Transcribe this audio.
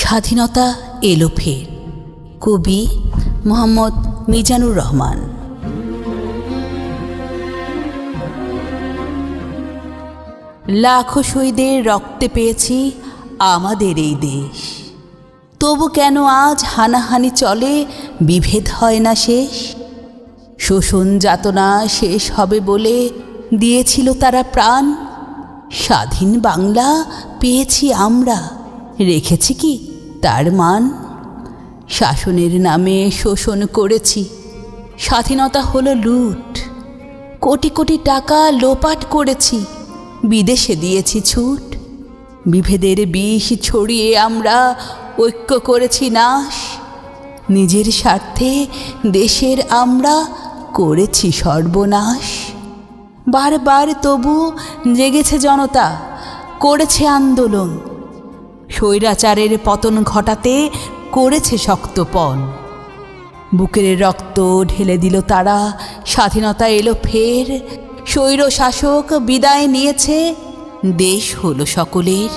স্বাধীনতা এলো ফের। কবি মোহাম্মদ মিজানুর রহমান। লাখো শহীদের রক্তে পেয়েছি আমাদের এই দেশ, তবু কেন আজ হানাহানি চলে, বিভেদ হয় না শেষ? শোষণ যাতনা শেষ হবে বলে দিয়েছিল তারা প্রাণ। স্বাধীন বাংলা পেয়েছি আমরা, রেখেছি কি তার মান? শাসনের নামে শোষণ করেছি, স্বাধীনতা হলো লুট। কোটি কোটি টাকা লোপাট করেছি, বিদেশে দিয়েছি ছুট। বিভেদের বিষ ছড়িয়ে আমরা ঐক্য করেছি নাশ। নিজের স্বার্থে দেশের আমরা করেছি সর্বনাশ। বারবার তবু জেগেছে জনতা, করেছে আন্দোলন। স্বৈরাচারের পতন ঘটাতে করেছে শক্তপণ। বুকের রক্ত ঢেলে দিল তারা, স্বাধীনতা এলো ফের। স্বৈর শাসক বিদায় নিয়েছে, দেশ হলো সকলের।